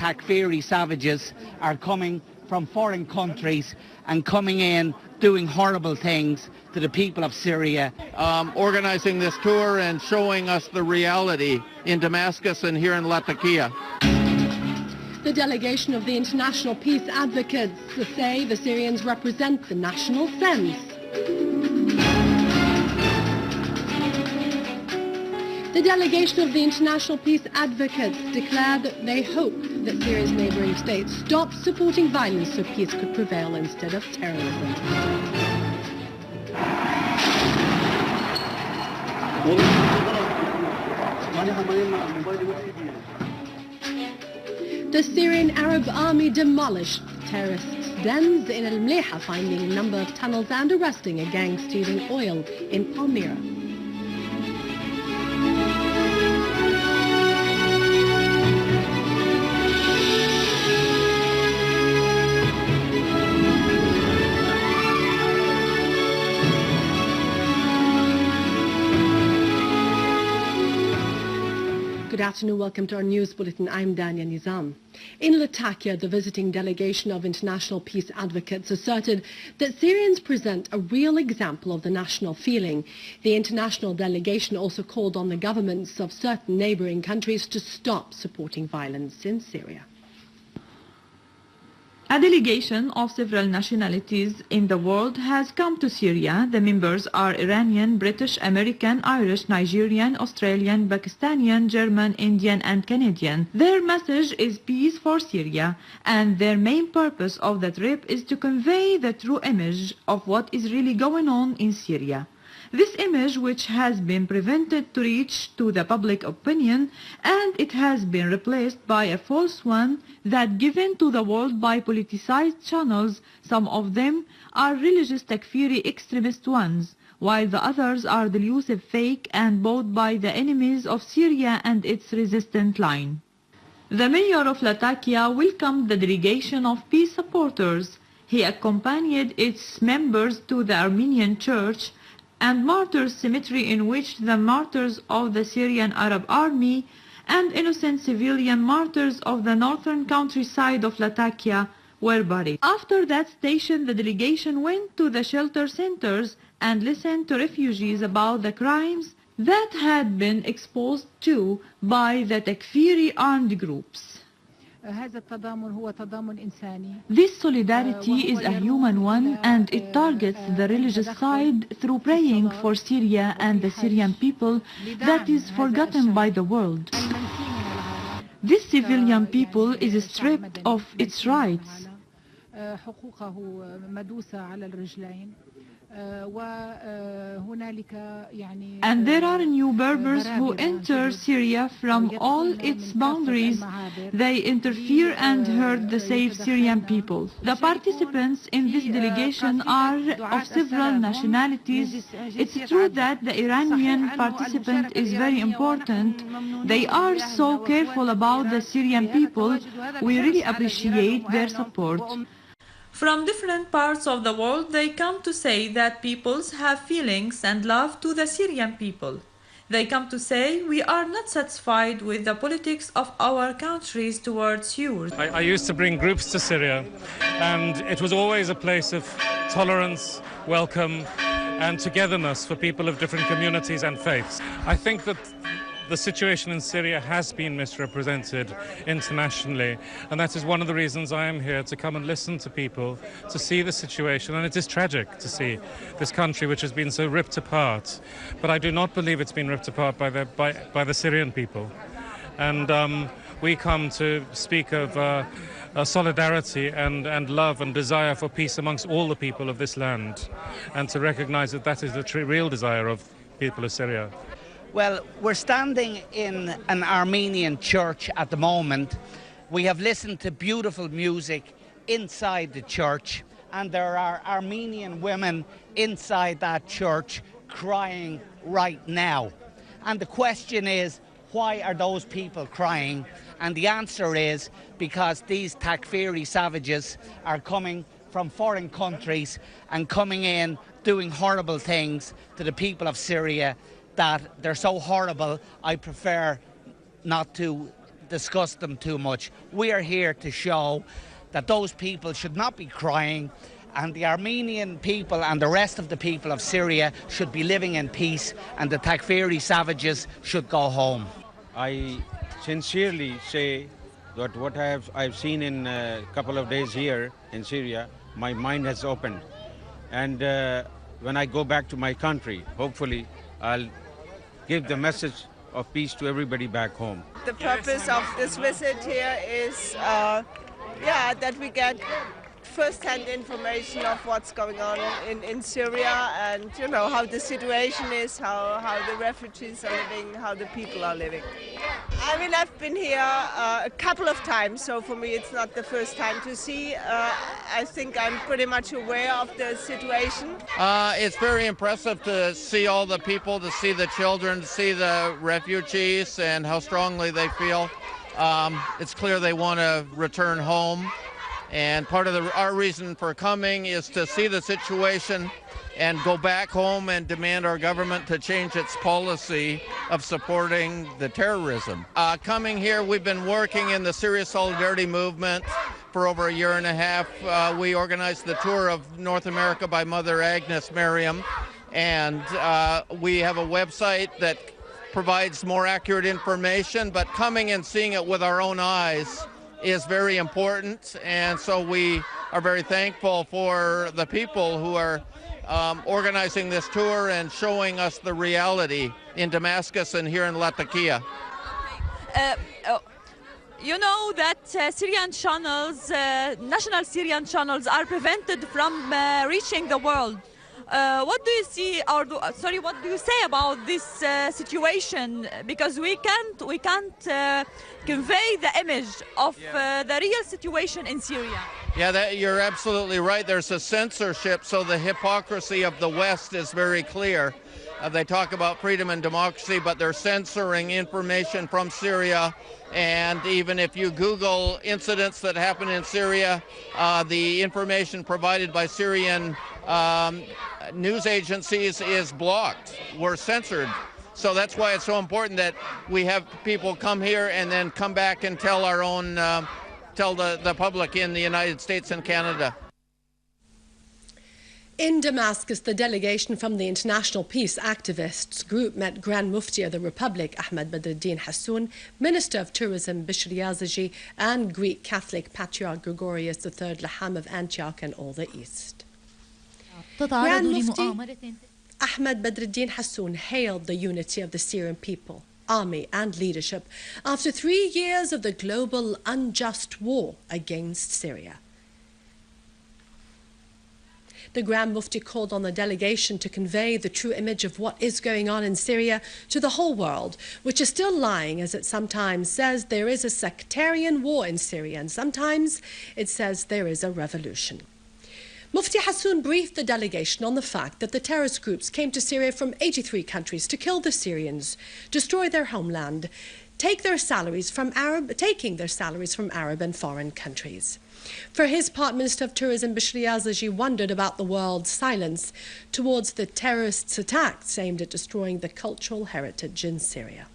Takfiri savages are coming from foreign countries and coming in doing horrible things to the people of Syria. Organizing this tour and showing us the reality in Damascus and here in Latakia. The delegation of the International Peace Advocates say the Syrians represent the national sense. The delegation of the International Peace Advocates declared that they hope that Syria's neighboring states stop supporting violence so peace could prevail instead of terrorism. The Syrian Arab army demolished terrorists' dens in al-Mleha, finding a number of tunnels and arresting a gang stealing oil in Palmyra. Good afternoon, welcome to our news bulletin. I'm Dania Nizam. In Latakia, the visiting delegation of International Peace Advocates asserted that Syrians present a real example of the national feeling. The international delegation also called on the governments of certain neighboring countries to stop supporting violence in Syria. A delegation of several nationalities in the world has come to Syria. The members are Iranian, British, American, Irish, Nigerian, Australian, Pakistani, German, Indian and Canadian. Their message is peace for Syria, and their main purpose of the trip is to convey the true image of what is really going on in Syria. This image, which has been prevented to reach to the public opinion, and it has been replaced by a false one that given to the world by politicized channels. Some of them are religious Takfiri extremist ones, while the others are delusive fake and bought by the enemies of Syria and its resistant line. The mayor of Latakia welcomed the delegation of peace supporters. He accompanied its members to the Armenian church and martyrs cemetery, in which the martyrs of the Syrian Arab army and innocent civilian martyrs of the northern countryside of Latakia were buried. After that station, the delegation went to the shelter centers and listened to refugees about the crimes that had been exposed to by the Takfiri armed groups. This solidarity is a human one, and it targets the religious side through praying for Syria and the Syrian people that is forgotten by the world. This civilian people is stripped of its rights. And there are new Berbers who enter Syria from all its boundaries. They interfere and hurt the safe Syrian people. The participants in this delegation are of several nationalities. It's true that the Iranian participant is very important. They are so careful about the Syrian people. We really appreciate their support. From different parts of the world, they come to say that peoples have feelings and love to the Syrian people. They come to say, we are not satisfied with the politics of our countries towards yours. I used to bring groups to Syria, and it was always a place of tolerance, welcome, and togetherness for people of different communities and faiths. I think that the situation in Syria has been misrepresented internationally, and that is one of the reasons I am here, to come and listen to people, to see the situation. And it is tragic to see this country which has been so ripped apart, but I do not believe it's been ripped apart by the Syrian people. And we come to speak of solidarity and love and desire for peace amongst all the people of this land, and to recognize that that is the real desire of people of Syria. Well, we're standing in an Armenian church at the moment. We have listened to beautiful music inside the church, and there are Armenian women inside that church crying right now. And the question is, why are those people crying? And the answer is because these Takfiri savages are coming from foreign countries and coming in doing horrible things to the people of Syria that they're so horrible, I prefer not to discuss them too much. We are here to show that those people should not be crying, and the Armenian people and the rest of the people of Syria should be living in peace, and the Takfiri savages should go home. I sincerely say that what I've seen in a couple of days here in Syria, my mind has opened. And when I go back to my country, hopefully I'll give the message of peace to everybody back home. The purpose of this visit here is that we get first-hand information of what's going on in Syria, and how the situation is, how the refugees are living, how the people are living. I mean, I've been here a couple of times, so for me it's not the first time to see. I think I'm pretty much aware of the situation. It's very impressive to see all the people, to see the children, to see the refugees and how strongly they feel. It's clear they want to return home. And part of our reason for coming is to see the situation and go back home and demand our government to change its policy of supporting the terrorism. Coming here, we've been working in the Syria Solidarity Movement for over a year and a half. We organized the tour of North America by Mother Agnes Mariam, and we have a website that provides more accurate information, but coming and seeing it with our own eyes is very important, and so we are very thankful for the people who are organizing this tour and showing us the reality in Damascus and here in Latakia. You know that Syrian channels, national Syrian channels, are prevented from reaching the world. What do you see, or what do you say about this situation? Because we can't convey the image of the real situation in Syria. Yeah, you're absolutely right. There's a censorship, so the hypocrisy of the West is very clear. They talk about freedom and democracy, but they're censoring information from Syria. And even if you Google incidents that happen in Syria, the information provided by Syrian news agencies is blocked. We're censored. So that's why it's so important that we have people come here and then come back and tell our own, tell the public in the United States and Canada. In Damascus, the delegation from the International Peace Activists Group met Grand Mufti of the Republic, Ahmed Badruddin Hassoun, Minister of Tourism, Bashar, and Greek Catholic Patriarch Gregorius III Laham of Antioch and all the East. Grand Mufti Ahmed Badruddin Hassoun hailed the unity of the Syrian people, army and leadership after 3 years of the global unjust war against Syria. The Grand Mufti called on the delegation to convey the true image of what is going on in Syria to the whole world, which is still lying, as it sometimes says there is a sectarian war in Syria, and sometimes it says there is a revolution. Mufti Hassoun briefed the delegation on the fact that the terrorist groups came to Syria from 83 countries to kill the Syrians, destroy their homeland, taking their salaries from Arab and foreign countries. For his part, Minister of Tourism Bashar wondered about the world's silence towards the terrorists' attacks aimed at destroying the cultural heritage in Syria.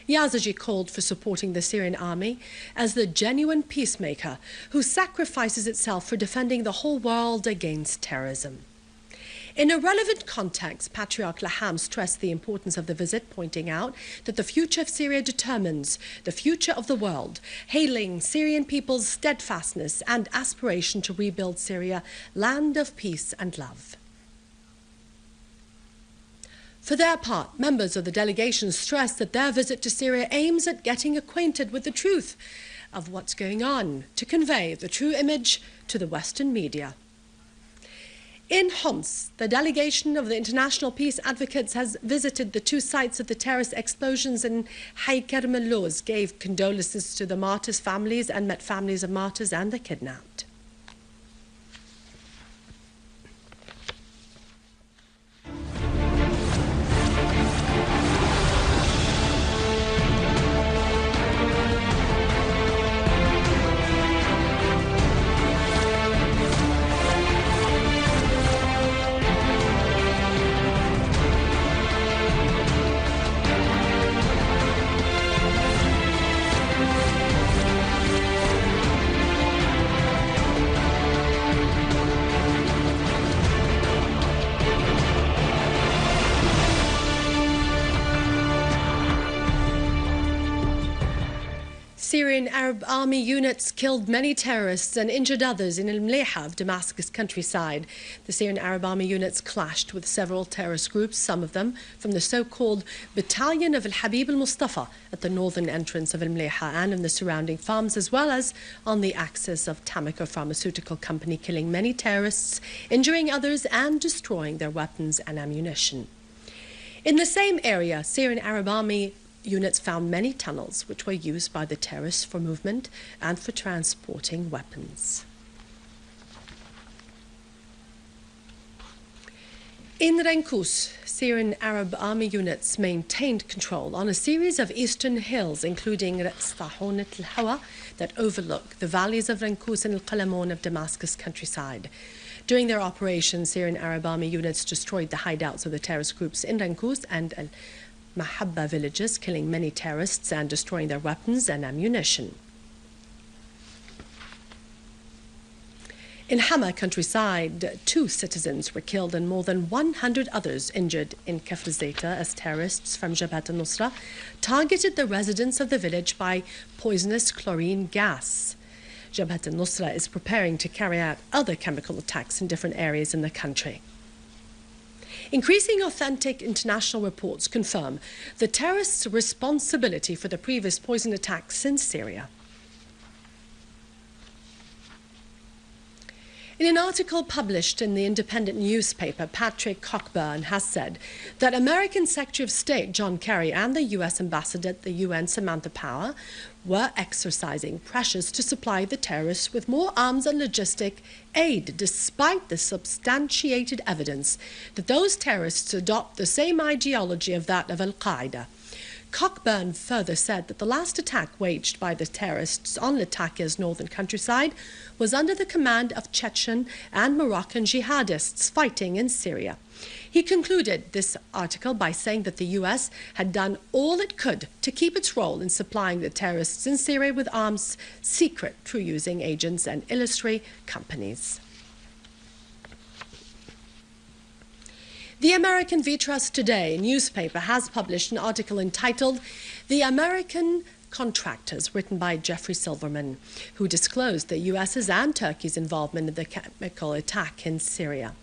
Yazigi called for supporting the Syrian army as the genuine peacemaker who sacrifices itself for defending the whole world against terrorism. In a relevant context, Patriarch Laham stressed the importance of the visit, pointing out that the future of Syria determines the future of the world, hailing Syrian people's steadfastness and aspiration to rebuild Syria, land of peace and love. For their part, members of the delegation stressed that their visit to Syria aims at getting acquainted with the truth of what's going on, to convey the true image to the Western media. In Homs, the delegation of the International Peace Advocates has visited the two sites of the terrorist explosions in Hayker Meloz, gave condolences to the martyrs' families and met families of martyrs and the kidnapped. Syrian Arab army units killed many terrorists and injured others in al-Mleha of Damascus countryside. The Syrian Arab army units clashed with several terrorist groups, some of them from the so-called battalion of al-Habib al-Mustafa at the northern entrance of al-Mleha and in the surrounding farms, as well as on the axis of Tamako Pharmaceutical Company, killing many terrorists, injuring others and destroying their weapons and ammunition. In the same area, Syrian Arab army units found many tunnels which were used by the terrorists for movement and for transporting weapons. In Renkus, Syrian Arab army units maintained control on a series of eastern hills, including Tahonat al-Hawa, that overlook the valleys of Renkus and al-Qalamon of Damascus countryside. During their operation, Syrian Arab army units destroyed the hideouts of the terrorist groups in Renkus and Mahabba villages, killing many terrorists and destroying their weapons and ammunition. In Hama countryside, 2 citizens were killed and more than 100 others injured in Kafr Zeta as terrorists from Jabhat al-Nusra targeted the residents of the village by poisonous chlorine gas. Jabhat al-Nusra is preparing to carry out other chemical attacks in different areas in the country. Increasing authentic international reports confirm the terrorists' responsibility for the previous poison attacks in Syria. In an article published in the independent newspaper, Patrick Cockburn has said that American Secretary of State John Kerry and the U.S. ambassador at the UN, Samantha Power, were exercising pressures to supply the terrorists with more arms and logistic aid, despite the substantiated evidence that those terrorists adopt the same ideology of that of al-Qaeda. Cockburn further said that the last attack waged by the terrorists on Latakia's northern countryside was under the command of Chechen and Moroccan jihadists fighting in Syria. He concluded this article by saying that the U.S. had done all it could to keep its role in supplying the terrorists in Syria with arms secret through using agents and illusory companies. The American V Trust Today newspaper has published an article entitled "The American Contractors," written by Jeffrey Silverman, who disclosed the U.S.'s and Turkey's involvement in the chemical attack in Syria.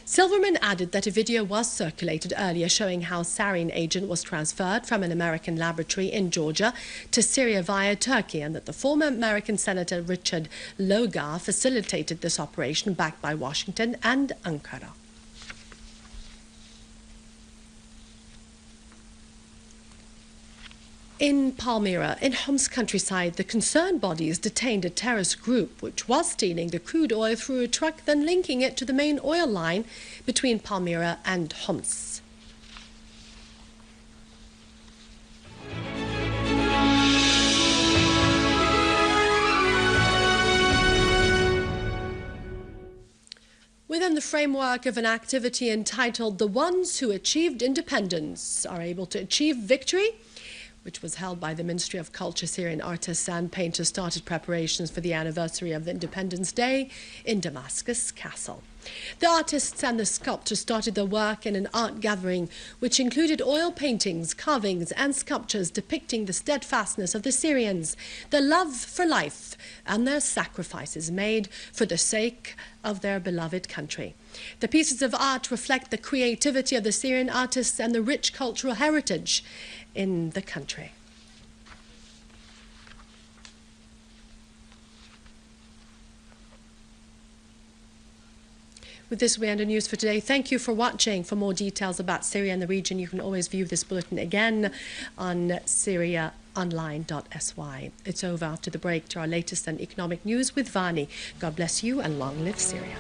Silverman added that a video was circulated earlier showing how a sarin agent was transferred from an American laboratory in Georgia to Syria via Turkey, and that the former American Senator Richard Logar facilitated this operation backed by Washington and Ankara. In Palmyra, in Homs countryside, the concerned bodies detained a terrorist group which was stealing the crude oil through a truck, then linking it to the main oil line between Palmyra and Homs. Within the framework of an activity entitled "The Ones Who Achieved Independence Are Able to Achieve Victory," which was held by the Ministry of Culture, Syrian artists and painters started preparations for the anniversary of the Independence Day in Damascus Castle. The artists and the sculptors started their work in an art gathering which included oil paintings, carvings and sculptures depicting the steadfastness of the Syrians, their love for life and their sacrifices made for the sake of their beloved country. The pieces of art reflect the creativity of the Syrian artists and the rich cultural heritage in the country. With this, we end the news for today. Thank you for watching. For more details about Syria and the region, you can always view this bulletin again on syriaonline.sy. It's over after the break to our latest and economic news with Vani. God bless you and long live Syria.